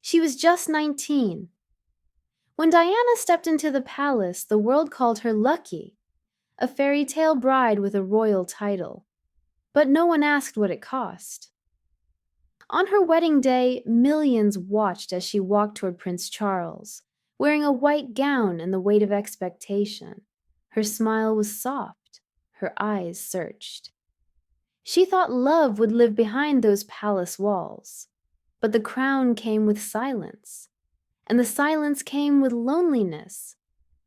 She was just 19. When Diana stepped into the palace, the world called her lucky, a fairy tale bride with a royal title. But no one asked what it cost. On her wedding day, millions watched as she walked toward Prince Charles, wearing a white gown and the weight of expectation. Her smile was soft, her eyes searched. She thought love would live behind those palace walls, but the crown came with silence, and the silence came with loneliness.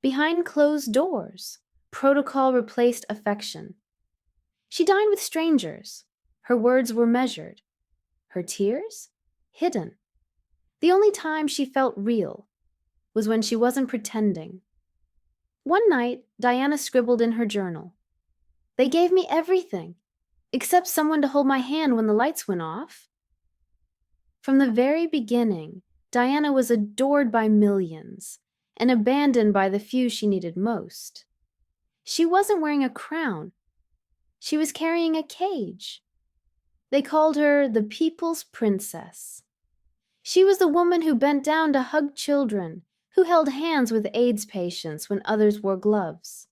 Behind closed doors, protocol replaced affection. She dined with strangers. Her words were measured. Her tears? Hidden. The only time she felt real was when she wasn't pretending. One night, Diana scribbled in her journal, "They gave me everything, except someone to hold my hand when the lights went off." From the very beginning, Diana was adored by millions and abandoned by the few she needed most. She wasn't wearing a crown. She was carrying a cage. They called her the People's Princess. She was the woman who bent down to hug children, who held hands with AIDS patients when others wore gloves.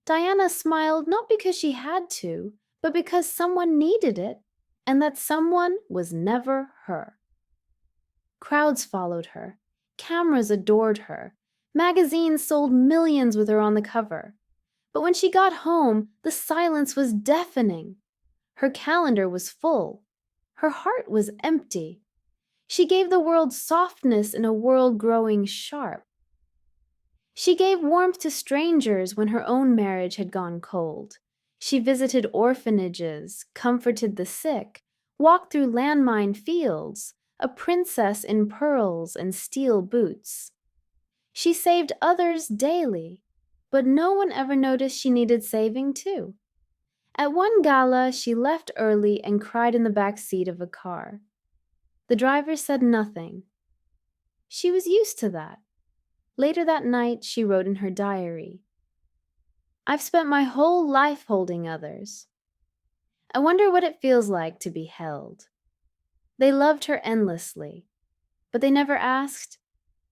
Diana smiled not because she had to, but because someone needed it, and that someone was never her. Crowds followed her. Cameras adored her. Magazines sold millions with her on the cover. But when she got home, the silence was deafening. Her calendar was full. Her heart was empty. She gave the world softness in a world growing sharp. She gave warmth to strangers when her own marriage had gone cold. She visited orphanages, comforted the sick, walked through landmine fields, a princess in pearls and steel boots. She saved others daily, but no one ever noticed she needed saving too. At one gala, she left early and cried in the back seat of a car. The driver said nothing. She was used to that. Later that night, she wrote in her diary, "I've spent my whole life holding others. I wonder what it feels like to be held." They loved her endlessly, but they never asked,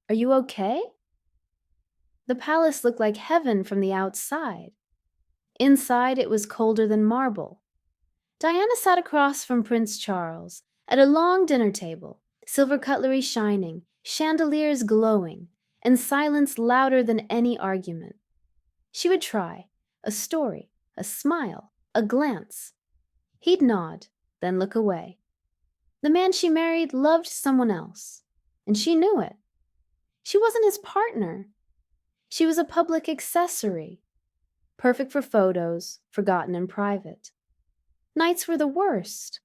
"Are you okay?" The palace looked like heaven from the outside. Inside, it was colder than marble. Diana sat across from Prince Charles at a long dinner table, silver cutlery shining, chandeliers glowing, and silence louder than any argument. She would try a story, a smile, a glance. He'd nod, then look away. The man she married loved someone else, and she knew it. She wasn't his partner. She was a public accessory, perfect for photos, forgotten in private. Nights were the worst.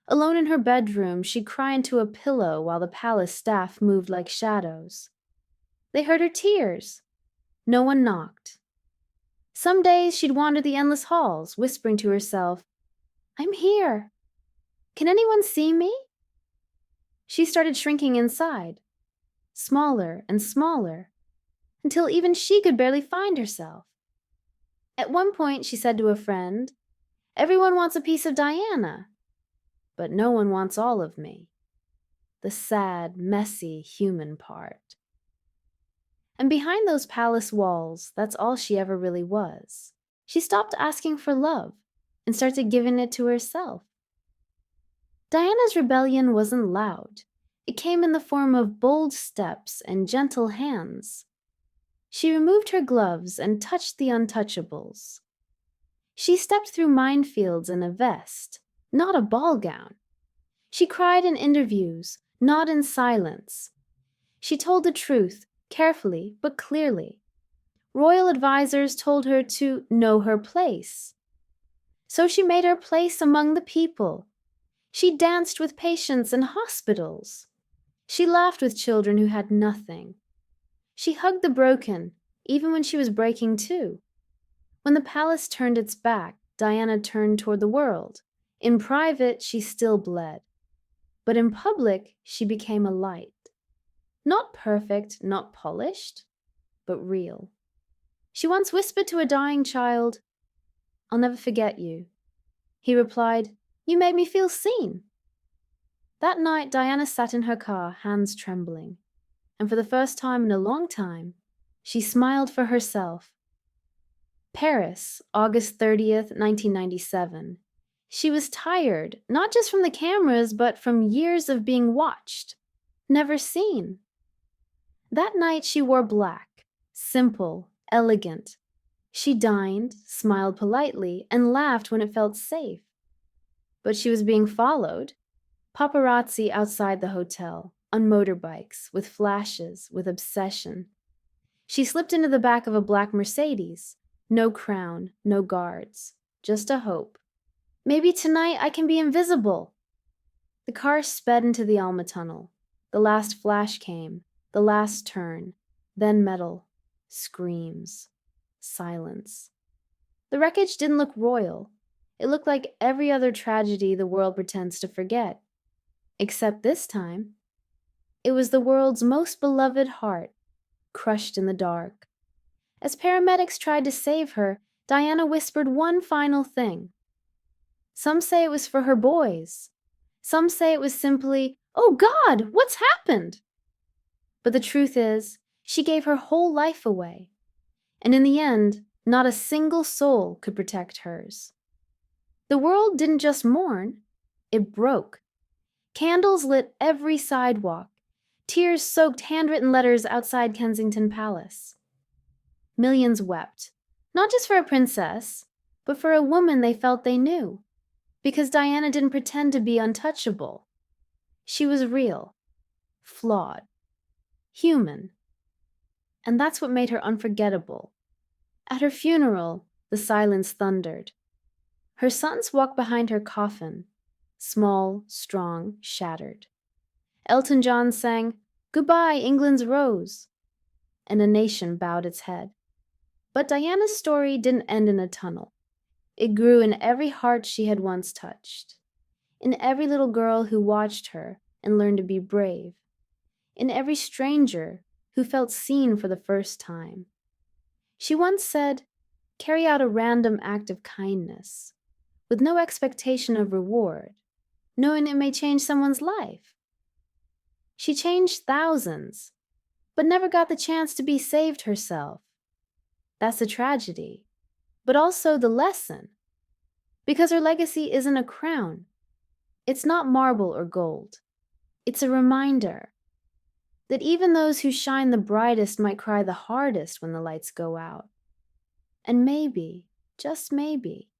Alone in her bedroom, she'd cry into a pillow while the palace staff moved like shadows. They heard her tears. No one knocked. Some days she'd wander the endless halls, whispering to herself, "I'm here. Can anyone see me?" She started shrinking inside, smaller and smaller, until even she could barely find herself. At one point, she said to a friend, "Everyone wants a piece of Diana, but no one wants all of me." The sad, messy human part. And behind those palace walls, that's all she ever really was. She stopped asking for love and started giving it to herself. Diana's rebellion wasn't loud. It came in the form of bold steps and gentle hands. She removed her gloves and touched the untouchables. She stepped through minefields in a vest, not a ball gown. She cried in interviews, not in silence. She told the truth, carefully but clearly. Royal advisors told her to know her place. So she made her place among the people. She danced with patients in hospitals. She laughed with children who had nothing. She hugged the broken, even when she was breaking too. When the palace turned its back, Diana turned toward the world. In private, she still bled. But in public, she became a light. Not perfect, not polished, but real. She once whispered to a dying child, "I'll never forget you." He replied, "You made me feel seen." That night, Diana sat in her car, hands trembling, and for the first time in a long time, she smiled for herself. Paris, August 30th, 1997. She was tired, not just from the cameras, but from years of being watched, never seen. That night she wore black, simple, elegant. She dined, smiled politely, and laughed when it felt safe. But she was being followed. Paparazzi outside the hotel, on motorbikes, with flashes, with obsession. She slipped into the back of a black Mercedes. No crown, no guards, just a hope. Maybe tonight I can be invisible. The car sped into the Alma Tunnel. The last flash came, the last turn, then metal, screams, silence. The wreckage didn't look royal. It looked like every other tragedy the world pretends to forget. Except this time, it was the world's most beloved heart, crushed in the dark. As paramedics tried to save her, Diana whispered one final thing. Some say it was for her boys. Some say it was simply, "Oh God, what's happened?" But the truth is, she gave her whole life away. And in the end, not a single soul could protect hers. The world didn't just mourn, it broke. Candles lit every sidewalk. Tears soaked handwritten letters outside Kensington Palace. Millions wept, not just for a princess, but for a woman they felt they knew. Because Diana didn't pretend to be untouchable. She was real, flawed, human. And that's what made her unforgettable. At her funeral, the silence thundered. Her sons walked behind her coffin, small, strong, shattered. Elton John sang, "Goodbye, England's Rose," and a nation bowed its head. But Diana's story didn't end in a tunnel. It grew in every heart she had once touched, in every little girl who watched her and learned to be brave, in every stranger who felt seen for the first time. She once said, "Carry out a random act of kindness, with no expectation of reward, knowing it may change someone's life." She changed thousands, but never got the chance to be saved herself. That's a tragedy, but also the lesson. Because her legacy isn't a crown. It's not marble or gold. It's a reminder that even those who shine the brightest might cry the hardest when the lights go out. And maybe, just maybe,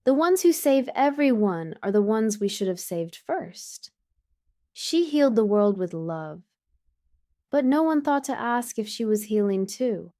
the ones who save everyone are the ones we should have saved first. She healed the world with love, but no one thought to ask if she was healing too.